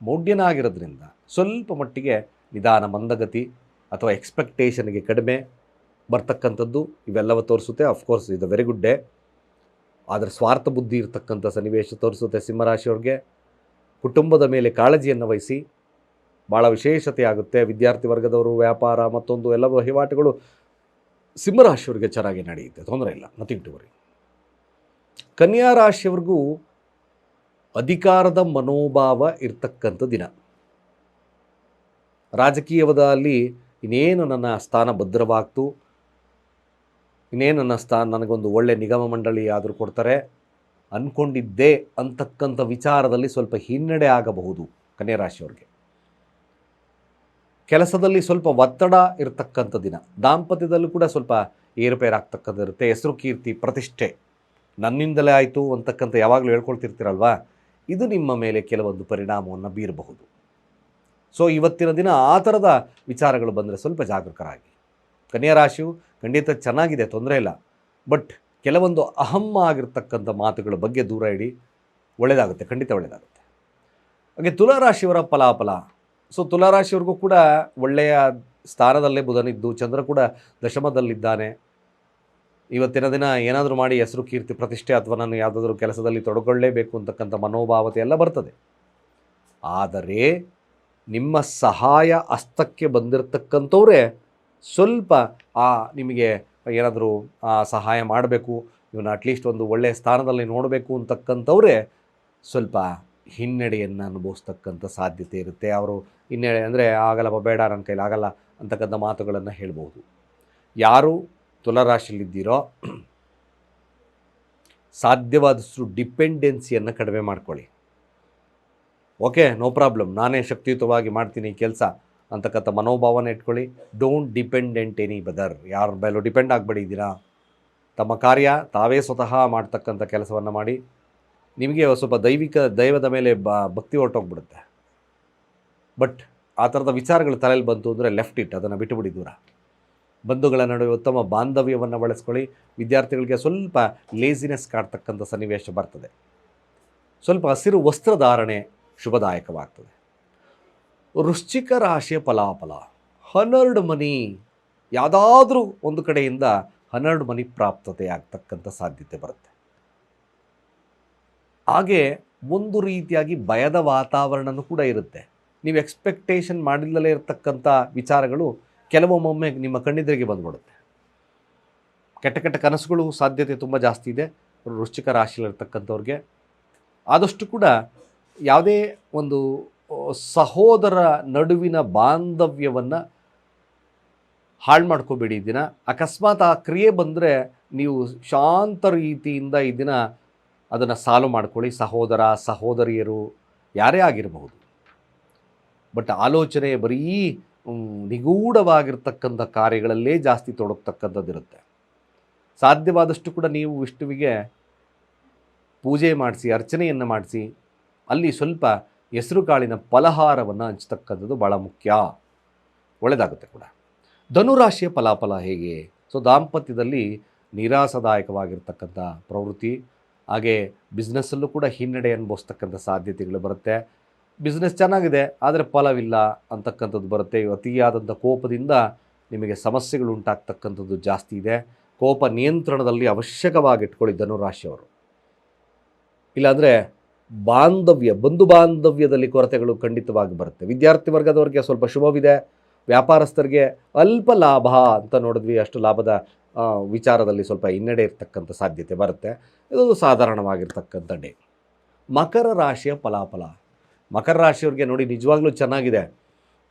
ಮೌಢ್ಯನಾಗಿರೋದ್ರಿಂದ ಸ್ವಲ್ಪ ಮಟ್ಟಿಗೆ ನಿಧಾನ, ಮಂದಗತಿ ಅಥವಾ ಎಕ್ಸ್ಪೆಕ್ಟೇಷನ್ಗೆ ಕಡಿಮೆ ಬರ್ತಕ್ಕಂಥದ್ದು ಇವೆಲ್ಲವೂ ತೋರಿಸುತ್ತೆ. ಅಫ್ಕೋರ್ಸ್ ಇದು ವೆರಿ ಗುಡ್ ಡೇ. ಆದರೆ ಸ್ವಾರ್ಥ ಬುದ್ಧಿ ಇರತಕ್ಕಂಥ ಸನ್ನಿವೇಶ ತೋರಿಸುತ್ತೆ ಸಿಂಹರಾಶಿಯವ್ರಿಗೆ. ಕುಟುಂಬದ ಮೇಲೆ ಕಾಳಜಿಯನ್ನು ವಹಿಸಿ, ಭಾಳ ವಿಶೇಷತೆ ಆಗುತ್ತೆ. ವಿದ್ಯಾರ್ಥಿ ವರ್ಗದವರು, ವ್ಯಾಪಾರ ಮತ್ತೊಂದು ಎಲ್ಲ ವಹಿವಾಟುಗಳು ಸಿಂಹರಾಶಿಯವ್ರಿಗೆ ಚೆನ್ನಾಗಿ ನಡೆಯುತ್ತೆ, ತೊಂದರೆ ಇಲ್ಲ, ನಥಿಂಗ್ ಟು ವರಿ. ಕನ್ಯಾ ರಾಶಿಯವ್ರಿಗೂ ಅಧಿಕಾರದ ಮನೋಭಾವ ಇರ್ತಕ್ಕಂಥ ದಿನ. ರಾಜಕೀಯದಲ್ಲಿ ಇನ್ನೇನು ನನ್ನ ಸ್ಥಾನ ಭದ್ರವಾಗ್ತು, ಇನ್ನೇನು ನನ್ನ ನನಗೊಂದು ಒಳ್ಳೆ ನಿಗಮ ಮಂಡಳಿ ಆದರೂ ಕೊಡ್ತಾರೆ ಅಂದ್ಕೊಂಡಿದ್ದೆ ಅಂತಕ್ಕಂಥ ವಿಚಾರದಲ್ಲಿ ಸ್ವಲ್ಪ ಹಿನ್ನಡೆ ಆಗಬಹುದು ಕನ್ಯಾ ರಾಶಿಯವ್ರಿಗೆ. ಕೆಲಸದಲ್ಲಿ ಸ್ವಲ್ಪ ಒತ್ತಡ ಇರತಕ್ಕಂಥ ದಿನ. ದಾಂಪತ್ಯದಲ್ಲೂ ಕೂಡ ಸ್ವಲ್ಪ ಏರುಪೇರಾಗ್ತಕ್ಕಂಥ ಇರುತ್ತೆ. ಹೆಸರು, ಕೀರ್ತಿ, ಪ್ರತಿಷ್ಠೆ ನನ್ನಿಂದಲೇ ಆಯಿತು ಅಂತಕ್ಕಂಥ ಯಾವಾಗಲೂ ಹೇಳ್ಕೊಳ್ತಿರ್ತೀರಲ್ವ, ಇದು ನಿಮ್ಮ ಮೇಲೆ ಕೆಲವೊಂದು ಪರಿಣಾಮವನ್ನು ಬೀರಬಹುದು. ಸೊ ಇವತ್ತಿನ ದಿನ ಆ ಥರದ ವಿಚಾರಗಳು ಬಂದರೆ ಸ್ವಲ್ಪ ಜಾಗರೂಕರಾಗಿ. ಕನ್ಯಾ ರಾಶಿಯು ಖಂಡಿತ ಚೆನ್ನಾಗಿದೆ, ತೊಂದರೆ ಇಲ್ಲ. ಬಟ್ ಕೆಲವೊಂದು ಅಹಂ ಆಗಿರ್ತಕ್ಕಂಥ ಮಾತುಗಳ ಬಗ್ಗೆ ದೂರ ಇಡಿ, ಒಳ್ಳೆಯದಾಗುತ್ತೆ, ಖಂಡಿತ ಒಳ್ಳೆಯದಾಗುತ್ತೆ. ಹಾಗೆ ತುಲಾರಾಶಿಯವರ ಫಲಾಫಲ. ಸೊ ತುಲಾರಾಶಿಯವ್ರಿಗೂ ಕೂಡ ಒಳ್ಳೆಯ ಸ್ಥಾನದಲ್ಲೇ ಬುಧನಿದ್ದು, ಚಂದ್ರ ಕೂಡ ದಶಮದಲ್ಲಿದ್ದಾನೆ. ಇವತ್ತಿನ ದಿನ ಏನಾದರೂ ಮಾಡಿ ಹೆಸರು, ಕೀರ್ತಿ, ಪ್ರತಿಷ್ಠೆ ಅಥವಾ ನಾನು ಯಾವುದಾದ್ರೂ ಕೆಲಸದಲ್ಲಿ ತೊಡಗೊಳ್ಳಲೇಬೇಕು ಅಂತಕ್ಕಂಥ ಮನೋಭಾವತೆ ಎಲ್ಲ ಬರ್ತದೆ. ಆದರೆ ನಿಮ್ಮ ಸಹಾಯ ಹಸ್ತಕ್ಕೆ ಬಂದಿರತಕ್ಕಂಥವರೇ ಸ್ವಲ್ಪ ನಿಮಗೆ ಏನಾದರೂ ಸಹಾಯ ಮಾಡಬೇಕು, ಇವನ್ನ ಅಟ್ಲೀಸ್ಟ್ ಒಂದು ಒಳ್ಳೆಯ ಸ್ಥಾನದಲ್ಲಿ ನೋಡಬೇಕು ಅಂತಕ್ಕಂಥವ್ರೆ ಸ್ವಲ್ಪ ಹಿನ್ನಡೆಯನ್ನು ಅನುಭವಿಸ್ತಕ್ಕಂಥ ಸಾಧ್ಯತೆ ಇರುತ್ತೆ. ಅವರು ಹಿನ್ನಡೆ ಅಂದರೆ ಆಗಲ್ಲಪ್ಪ, ಬೇಡ, ನನ್ನ ಕೈಲಿ ಆಗಲ್ಲ ಅಂತಕ್ಕಂಥ ಮಾತುಗಳನ್ನು ಹೇಳ್ಬೋದು. ಯಾರು ತುಲಾರಾಶಿಯಲ್ಲಿದ್ದೀರೋ ಸಾಧ್ಯವಾದಷ್ಟು ಡಿಪೆಂಡೆನ್ಸಿಯನ್ನು ಕಡಿಮೆ ಮಾಡ್ಕೊಳ್ಳಿ. ಓಕೆ, ನೋ ಪ್ರಾಬ್ಲಮ್, ನಾನೇ ಶಕ್ತಿಯುತವಾಗಿ ಮಾಡ್ತೀನಿ ಕೆಲಸ ಅಂತಕ್ಕಂಥ ಮನೋಭಾವನೆ ಇಟ್ಕೊಳ್ಳಿ. ಡೋಂಟ್ ಡಿಪೆಂಡೆಂಟ್ ಎನಿ ಬದರ್, ಯಾರ ಮೇಲೂ ಡಿಪೆಂಡ್ ಆಗಬೇಡಿದ್ದೀರಾ. ತಮ್ಮ ಕಾರ್ಯ ತಾವೇ ಸ್ವತಃ ಮಾಡ್ತಕ್ಕಂಥ ಕೆಲಸವನ್ನು ಮಾಡಿ. ನಿಮಗೆ ಸ್ವಲ್ಪ ದೈವದ ಮೇಲೆ ಭಕ್ತಿ ಹೊರಟೋಗ್ಬಿಡುತ್ತೆ. ಬಟ್ ಆ ಥರದ ವಿಚಾರಗಳು ತಲೆಯಲ್ಲಿ ಬಂತು ಅಂದರೆ ಲೆಫ್ಟ್ ಇಟ್, ಅದನ್ನು ಬಿಟ್ಟುಬಿಡಿ ದೂರ. ಬಂಧುಗಳ ನಡುವೆ ಉತ್ತಮ ಬಾಂಧವ್ಯವನ್ನು ಬಳಸ್ಕೊಳ್ಳಿ. ವಿದ್ಯಾರ್ಥಿಗಳಿಗೆ ಸ್ವಲ್ಪ ಲೇಸಿನೆಸ್ ಕಾಡ್ತಕ್ಕಂಥ ಸನ್ನಿವೇಶ ಬರ್ತದೆ. ಸ್ವಲ್ಪ ಹಸಿರು ವಸ್ತ್ರಧಾರಣೆ ಶುಭದಾಯಕವಾಗ್ತದೆ. ವೃಶ್ಚಿಕ ರಾಶಿಯ ಫಲಾಫಲ 12 ಮನಿ, ಯಾವುದಾದ್ರೂ ಒಂದು ಕಡೆಯಿಂದ 12 ಮನಿ ಪ್ರಾಪ್ತತೆ ಆಗ್ತಕ್ಕಂಥ ಸಾಧ್ಯತೆ ಬರುತ್ತೆ. ಹಾಗೆ ಒಂದು ರೀತಿಯಾಗಿ ಭಯದ ವಾತಾವರಣನೂ ಕೂಡ ಇರುತ್ತೆ. ನೀವು ಎಕ್ಸ್ಪೆಕ್ಟೇಷನ್ ಮಾಡಿಲ್ಲಲೇ ಇರತಕ್ಕಂಥ ವಿಚಾರಗಳು ಕೆಲವೊಮ್ಮೊಮ್ಮೆ ನಿಮ್ಮ ಕಣ್ಣೆದುರಿಗೆ ಬಂದ್ಬಿಡುತ್ತೆ. ಕೆಟ್ಟ ಕೆಟ್ಟ ಕನಸುಗಳು ಸಾಧ್ಯತೆ ತುಂಬ ಜಾಸ್ತಿ ಇದೆ ವೃಶ್ಚಿಕ ರಾಶಿಯಲ್ಲಿರ್ತಕ್ಕಂಥವ್ರಿಗೆ. ಆದಷ್ಟು ಕೂಡ ಯಾವುದೇ ಒಂದು ಸಹೋದರ ನಡುವಿನ ಬಾಂಧವ್ಯವನ್ನು ಹಾಳು ಮಾಡ್ಕೋಬೇಡಿ. ಈ ದಿನ ಅಕಸ್ಮಾತ್ ಆ ಕ್ರಿಯೆ ಬಂದರೆ ನೀವು ಶಾಂತ ರೀತಿಯಿಂದ ಈ ದಿನ ಅದನ್ನು ಸಾಲ್ವ್ ಮಾಡ್ಕೊಳ್ಳಿ. ಸಹೋದರ ಸಹೋದರಿಯರು ಯಾರೇ ಆಗಿರಬಹುದು, ಬಟ್ ಆಲೋಚನೆ ಬರೀ ನಿಗೂಢವಾಗಿರ್ತಕ್ಕಂಥ ಕಾರ್ಯಗಳಲ್ಲೇ ಜಾಸ್ತಿ ತೊಡಗ್ತಕ್ಕಂಥದ್ದಿರುತ್ತೆ. ಸಾಧ್ಯವಾದಷ್ಟು ಕೂಡ ನೀವು ವಿಷ್ಣುವಿಗೆ ಪೂಜೆ ಮಾಡಿಸಿ, ಅರ್ಚನೆಯನ್ನು ಮಾಡಿಸಿ, ಅಲ್ಲಿ ಸ್ವಲ್ಪ ಹೆಸರು ಕಾಳಿನ ಫಲಹಾರವನ್ನು ಹಂಚ್ತಕ್ಕಂಥದ್ದು ಭಾಳ ಮುಖ್ಯ, ಒಳ್ಳೆಯದಾಗುತ್ತೆ ಕೂಡ. ಧನುರಾಶಿಯ ಫಲಾಫಲ ಹೇಗೆ? ಸೊ ದಾಂಪತ್ಯದಲ್ಲಿ ನಿರಾಸದಾಯಕವಾಗಿರ್ತಕ್ಕಂಥ ಪ್ರವೃತ್ತಿ, ಹಾಗೆ ಬಿಸ್ನೆಸ್ಸಲ್ಲೂ ಕೂಡ ಹಿನ್ನಡೆ ಅನುಭವಿಸ್ತಕ್ಕಂಥ ಸಾಧ್ಯತೆಗಳು ಬರುತ್ತೆ. ಬಿಸ್ನೆಸ್ ಚೆನ್ನಾಗಿದೆ ಆದರೆ ಫಲವಿಲ್ಲ ಅಂತಕ್ಕಂಥದ್ದು ಬರುತ್ತೆ. ಅತಿಯಾದಂಥ ಕೋಪದಿಂದ ನಿಮಗೆ ಸಮಸ್ಯೆಗಳು ಉಂಟಾಗ್ತಕ್ಕಂಥದ್ದು ಜಾಸ್ತಿ ಇದೆ. ಕೋಪ ನಿಯಂತ್ರಣದಲ್ಲಿ ಅವಶ್ಯಕವಾಗಿಟ್ಕೊಳ್ಳಿ ಧನುರಾಶಿಯವರು. ಇಲ್ಲಾಂದರೆ ಬಂಧು ಬಾಂಧವ್ಯದಲ್ಲಿ ಕೊರತೆಗಳು ಖಂಡಿತವಾಗಿ ಬರುತ್ತೆ. ವಿದ್ಯಾರ್ಥಿ ವರ್ಗದವರಿಗೆ ಸ್ವಲ್ಪ ಶುಭವಿದೆ. ವ್ಯಾಪಾರಸ್ಥರಿಗೆ ಅಲ್ಪ ಲಾಭ ಅಂತ ನೋಡಿದ್ವಿ, ಅಷ್ಟು ಲಾಭದ ವಿಚಾರದಲ್ಲಿ ಸ್ವಲ್ಪ ಹಿನ್ನಡೆ ಇರ್ತಕ್ಕಂಥ ಸಾಧ್ಯತೆ ಬರುತ್ತೆ. ಇದೊಂದು ಸಾಧಾರಣವಾಗಿರ್ತಕ್ಕಂಥ ಡೇ. ಮಕರ ರಾಶಿಯ ಫಲಾಫಲ. ಮಕರ ರಾಶಿಯವ್ರಿಗೆ ನೋಡಿ ನಿಜವಾಗ್ಲೂ ಚೆನ್ನಾಗಿದೆ.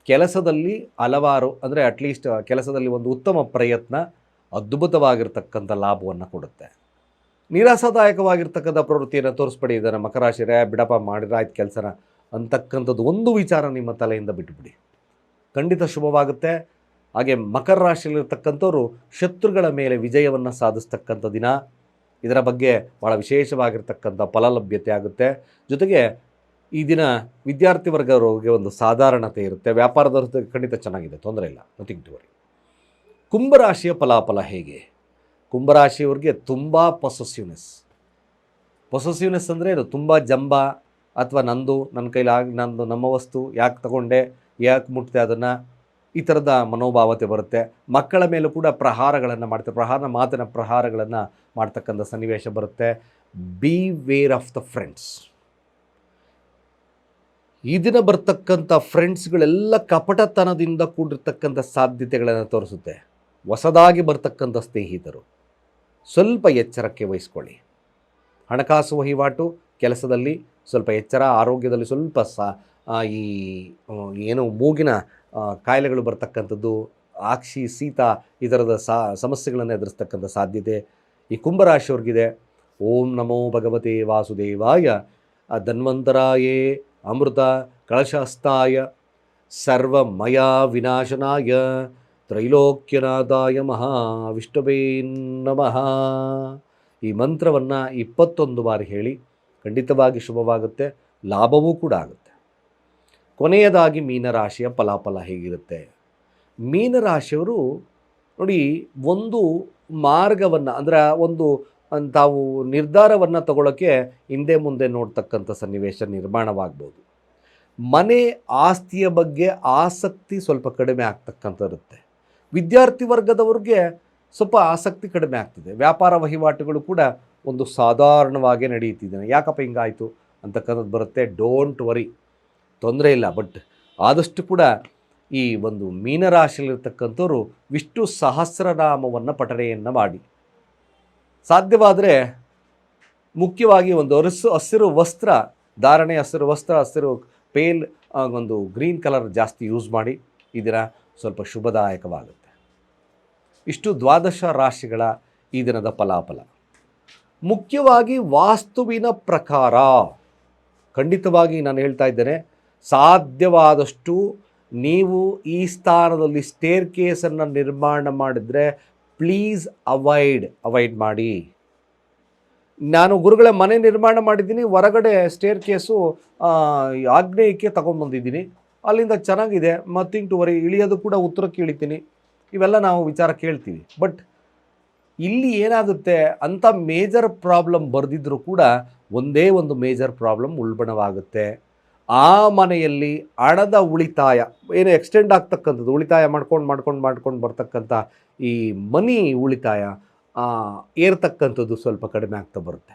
ಕೆಲಸದಲ್ಲಿ ಹಲವಾರು ಅಂದರೆ ಅಟ್ಲೀಸ್ಟ್ ಕೆಲಸದಲ್ಲಿ ಒಂದು ಉತ್ತಮ ಪ್ರಯತ್ನ ಅದ್ಭುತವಾಗಿರ್ತಕ್ಕಂಥ ಲಾಭವನ್ನು ಕೊಡುತ್ತೆ. ನಿರಾಸದಾಯಕವಾಗಿರ್ತಕ್ಕಂಥ ಪ್ರವೃತ್ತಿಯನ್ನು ತೋರಿಸ್ಬೇಡಿ. ಇದನ್ನು ಮಕರ ರಾಶಿಯರೇ ಬಿಡಪ್ಪ ಮಾಡಿದ್ರಾಯ್ತು ಕೆಲಸನ ಅಂತಕ್ಕಂಥದ್ದು ಒಂದು ವಿಚಾರ ನಿಮ್ಮ ತಲೆಯಿಂದ ಬಿಟ್ಟುಬಿಡಿ, ಖಂಡಿತ ಶುಭವಾಗುತ್ತೆ. ಹಾಗೆ ಮಕರ ರಾಶಿಯಲ್ಲಿರ್ತಕ್ಕಂಥವ್ರು ಶತ್ರುಗಳ ಮೇಲೆ ವಿಜಯವನ್ನು ಸಾಧಿಸ್ತಕ್ಕಂಥ ದಿನ. ಇದರ ಬಗ್ಗೆ ಭಾಳ ವಿಶೇಷವಾಗಿರ್ತಕ್ಕಂಥ ಫಲಲಭ್ಯತೆ ಆಗುತ್ತೆ. ಜೊತೆಗೆ ಈ ದಿನ ವಿದ್ಯಾರ್ಥಿ ವರ್ಗದವರಿಗೆ ಒಂದು ಸಾಧಾರಣತೆ ಇರುತ್ತೆ. ವ್ಯಾಪಾರದವ್ರ ಖಂಡಿತ ಚೆನ್ನಾಗಿದೆ, ತೊಂದರೆ ಇಲ್ಲ, ನಥಿಂಗ್ ಟು ವರಿ. ಕುಂಭರಾಶಿಯ ಫಲಾಫಲ ಹೇಗೆ? ಕುಂಭರಾಶಿಯವ್ರಿಗೆ ತುಂಬ ಪೊಸೆಸಿವ್ನೆಸ್ ಅಂದರೆ ಇದು ತುಂಬ ಜಂಬ, ಅಥವಾ ನನ್ನ ಕೈಲಾಗಿ ನಮ್ಮ ವಸ್ತು ಯಾಕೆ ತಗೊಂಡೆ, ಯಾಕೆ ಮುಟ್ತೆ ಅದನ್ನು, ಈ ಥರದ ಮನೋಭಾವತೆ ಬರುತ್ತೆ. ಮಕ್ಕಳ ಮೇಲೂ ಕೂಡ ಪ್ರಹಾರಗಳನ್ನು ಮಾಡ್ತಾರೆ, ಮಾತಿನ ಪ್ರಹಾರಗಳನ್ನು ಮಾಡ್ತಕ್ಕಂಥ ಸನ್ನಿವೇಶ ಬರುತ್ತೆ. Be aware of the friends. ಈ ದಿನ ಬರ್ತಕ್ಕಂಥ ಫ್ರೆಂಡ್ಸ್ಗಳೆಲ್ಲ ಕಪಟತನದಿಂದ ಕೂಡಿರ್ತಕ್ಕಂಥ ಸಾಧ್ಯತೆಗಳನ್ನು ತೋರಿಸುತ್ತೆ. ಹೊಸದಾಗಿ ಬರ್ತಕ್ಕಂಥ ಸ್ನೇಹಿತರು ಸ್ವಲ್ಪ ಎಚ್ಚರಕ್ಕೆ ವಹಿಸ್ಕೊಳ್ಳಿ. ಹಣಕಾಸು ವಹಿವಾಟು ಕೆಲಸದಲ್ಲಿ ಸ್ವಲ್ಪ ಎಚ್ಚರ, ಆರೋಗ್ಯದಲ್ಲಿ ಸ್ವಲ್ಪ ಈ ಏನು ಮೂಗಿನ ಕಾಯಿಲೆಗಳು ಬರ್ತಕ್ಕಂಥದ್ದು, ಆಕ್ಷಿ ಶೀತ ಈ ಥರದ ಸಮಸ್ಯೆಗಳನ್ನು ಎದುರಿಸ್ತಕ್ಕಂಥ ಸಾಧ್ಯತೆ ಈ ಕುಂಭರಾಶಿಯವ್ರಿಗಿದೆ. ಓಂ ನಮೋ ಭಗವತೆ ವಾಸುದೇವಾಯ ಧನ್ವಂತರಾಯೇ ಅಮೃತ ಕಳಶಹಸ್ತಾಯ ಸರ್ವಮಯ ವಿನಾಶನಾಯ ತ್ರೈಲೋಕ್ಯನಾಥಾಯ ಮಹಾವಿಷ್ಣುವೇ ನಮಃ. ಈ ಮಂತ್ರವನ್ನು 21 ಬಾರಿ ಹೇಳಿ, ಖಂಡಿತವಾಗಿ ಶುಭವಾಗುತ್ತೆ, ಲಾಭವೂ ಕೂಡ ಆಗುತ್ತೆ. ಕೊನೆಯದಾಗಿ ಮೀನರಾಶಿಯ ಫಲಾಫಲ ಹೇಗಿರುತ್ತೆ? ಮೀನರಾಶಿಯವರು ನೋಡಿ, ಒಂದು ಮಾರ್ಗವನ್ನು ಅಂದರೆ ಒಂದು ತಾವು ನಿರ್ಧಾರವನ್ನು ತಗೊಳ್ಳೋಕ್ಕೆ ಹಿಂದೆ ಮುಂದೆ ನೋಡ್ತಕ್ಕಂಥ ಸನ್ನಿವೇಶ ನಿರ್ಮಾಣವಾಗ್ಬೋದು. ಮನೆ ಆಸ್ತಿಯ ಬಗ್ಗೆ ಆಸಕ್ತಿ ಸ್ವಲ್ಪ ಕಡಿಮೆ ಆಗ್ತಕ್ಕಂಥರುತ್ತೆ. ವಿದ್ಯಾರ್ಥಿ ವರ್ಗದವ್ರಿಗೆ ಸ್ವಲ್ಪ ಆಸಕ್ತಿ ಕಡಿಮೆ ಆಗ್ತದೆ. ವ್ಯಾಪಾರ ವಹಿವಾಟುಗಳು ಕೂಡ ಒಂದು ಸಾಧಾರಣವಾಗಿ ನಡೆಯುತ್ತಿದ್ದಾನೆ. ಯಾಕಪ್ಪ ಹಿಂಗಾಯಿತು ಅಂತಕ್ಕಂಥದ್ದು ಬರುತ್ತೆ. ಡೋಂಟ್ ವರಿ, ತೊಂದರೆ ಇಲ್ಲ. ಬಟ್ ಆದಷ್ಟು ಕೂಡ ಈ ಒಂದು ಮೀನರಾಶಿಯಲ್ಲಿರ್ತಕ್ಕಂಥವ್ರು ವಿಷ್ಣು ಸಹಸ್ರನಾಮವನ್ನು ಪಠಣೆಯನ್ನು ಮಾಡಿ. ಸಾಧ್ಯವಾದರೆ ಮುಖ್ಯವಾಗಿ ಒಂದು ಹಸಿರು ವಸ್ತ್ರ ಧಾರಣೆ, ಹಸಿರು ಪೇಲ್ ಒಂದು ಗ್ರೀನ್ ಕಲರ್ ಜಾಸ್ತಿ ಯೂಸ್ ಮಾಡಿ. ಈ ದಿನ ಸ್ವಲ್ಪ ಶುಭದಾಯಕವಾಗುತ್ತೆ. ಇಷ್ಟು ದ್ವಾದಶ ರಾಶಿಗಳ ಈ ದಿನದ ಫಲಾಫಲ. ಮುಖ್ಯವಾಗಿ ವಾಸ್ತುವಿನ ಪ್ರಕಾರ ಖಂಡಿತವಾಗಿ ನಾನು ಹೇಳ್ತಾ ಇದ್ದೇನೆ, ಸಾಧ್ಯವಾದಷ್ಟು ನೀವು ಈ ಸ್ಥಾನದಲ್ಲಿ ಸ್ಟೇರ್ ಕೇಸನ್ನು ನಿರ್ಮಾಣ ಮಾಡಿದರೆ ಪ್ಲೀಸ್ ಅವಾಯ್ಡ್ ಮಾಡಿ. ನಾನು ಗುರುಗಳ ಮನೆ ನಿರ್ಮಾಣ ಮಾಡಿದ್ದೀನಿ, ಹೊರಗಡೆ ಸ್ಟೇರ್ ಕೇಸು ಆಗ್ನೇಯಕ್ಕೆ ತಗೊಂಡ್ಬಂದಿದ್ದೀನಿ, ಅಲ್ಲಿಂದ ಚೆನ್ನಾಗಿದೆ, ಮತ್ತಿಂಗ್ ಟು ವರಿ, ಇಳಿಯೋದು ಕೂಡ ಉತ್ತರಕ್ಕೆ ಇಳಿತೀನಿ, ಇವೆಲ್ಲ ನಾವು ವಿಚಾರ ಕೇಳ್ತೀವಿ. ಬಟ್ ಇಲ್ಲಿ ಏನಾಗುತ್ತೆ, ಅಂಥ ಮೇಜರ್ ಪ್ರಾಬ್ಲಮ್ ಬರೆದಿದ್ರೂ ಕೂಡ ಒಂದೇ ಒಂದು ಮೇಜರ್ ಪ್ರಾಬ್ಲಮ್ ಉಲ್ಬಣವಾಗುತ್ತೆ. ಆ ಮನೆಯಲ್ಲಿ ಹಣದ ಉಳಿತಾಯ ಏನು ಎಕ್ಸ್ಟೆಂಡ್ ಆಗ್ತಕ್ಕಂಥದ್ದು, ಉಳಿತಾಯ ಮಾಡ್ಕೊಂಡು ಬರ್ತಕ್ಕಂಥ ಈ ಮನಿ ಉಳಿತಾಯ ಏರ್ತಕ್ಕಂಥದ್ದು ಸ್ವಲ್ಪ ಕಡಿಮೆ ಆಗ್ತಾ ಬರುತ್ತೆ.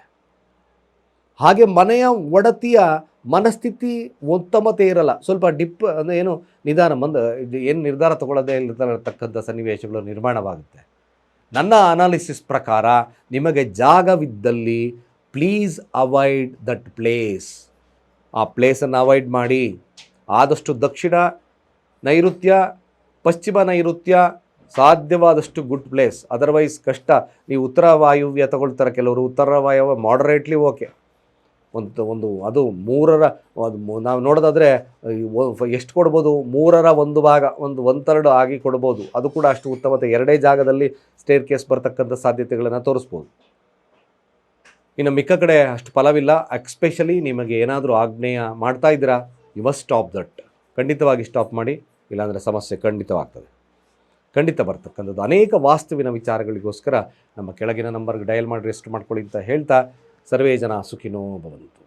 ಹಾಗೆ ಮನೆಯ ಒಡತಿಯ ಮನಸ್ಥಿತಿ ಉತ್ತಮತೆ ಇರಲ್ಲ, ಸ್ವಲ್ಪ ಡಿಪ್ ಅಂದರೆ ಏನು ನಿಧಾನ ಏನು ನಿರ್ಧಾರ ತಗೊಳ್ಳೋದೇ ಇರತಕ್ಕಂಥ ಸನ್ನಿವೇಶಗಳು ನಿರ್ಮಾಣವಾಗುತ್ತೆ. ನನ್ನ ಅನಾಲಿಸಿಸ್ ಪ್ರಕಾರ ನಿಮಗೆ ಜಾಗವಿದ್ದಲ್ಲಿ ಪ್ಲೀಸ್ ಅವಾಯ್ಡ್ ದಟ್ ಪ್ಲೇಸ್. ಆ ಪ್ಲೇಸನ್ನು ಅವಾಯ್ಡ್ ಮಾಡಿ. ಆದಷ್ಟು ದಕ್ಷಿಣ ನೈಋತ್ಯ, ಪಶ್ಚಿಮ ನೈಋತ್ಯ ಸಾಧ್ಯವಾದಷ್ಟು ಗುಡ್ ಪ್ಲೇಸ್. ಅದರ್ವೈಸ್ ಕಷ್ಟ. ನೀವು ಉತ್ತರ ವಾಯುವ್ಯ ತಗೊಳ್ತಾರೆ ಕೆಲವರು, ಉತ್ತರ ವಾಯುವ್ಯ ಮಾಡರೇಟ್ಲಿ ಓಕೆ. ಒಂದು ಅದು ನಾವು ನೋಡೋದಾದರೆ ಎಷ್ಟು ಕೊಡ್ಬೋದು, 1/3 ಭಾಗ, ಒಂದು ಥರ್ಡ್ ಆಗಿ ಕೊಡ್ಬೋದು. ಅದು ಕೂಡ ಅಷ್ಟು ಉತ್ತಮತೆ. 2 ಜಾಗದಲ್ಲಿ ಸ್ಟೇರ್ ಕೇಸ್ ಬರ್ತಕ್ಕಂಥ ಸಾಧ್ಯತೆಗಳನ್ನು ತೋರಿಸ್ಬೋದು. ಇನ್ನು ಮಿಕ್ಕ ಕಡೆ ಅಷ್ಟು ಫಲವಿಲ್ಲ. ಎಕ್ಸ್ಪೆಷಲಿ ನಿಮಗೆ ಏನಾದರೂ ಆಗ್ನೇಯ ಮಾಡ್ತಾ ಇದ್ದೀರಾ, ಯು ಮಸ್ಟ್ ಸ್ಟಾಪ್ ದಟ್. ಖಂಡಿತವಾಗಿ ಸ್ಟಾಪ್ ಮಾಡಿ, ಇಲ್ಲಾಂದರೆ ಸಮಸ್ಯೆ ಖಂಡಿತವಾಗ್ತದೆ. ಖಂಡಿತ ಬರ್ತಕ್ಕಂಥದ್ದು. ಅನೇಕ ವಾಸ್ತುವಿನ ವಿಚಾರಗಳಿಗೋಸ್ಕರ ನಮ್ಮ ಕೆಳಗಿನ ನಂಬರ್ಗೆ ಡಯಲ್ ಮಾಡಿ ರೆಸ್ಟ್ ಮಾಡ್ಕೊಳ್ಳಿ ಅಂತ ಹೇಳ್ತಾ, ಸರ್ವೇ ಜನ ಸುಖಿನೋ ಭವಂತು.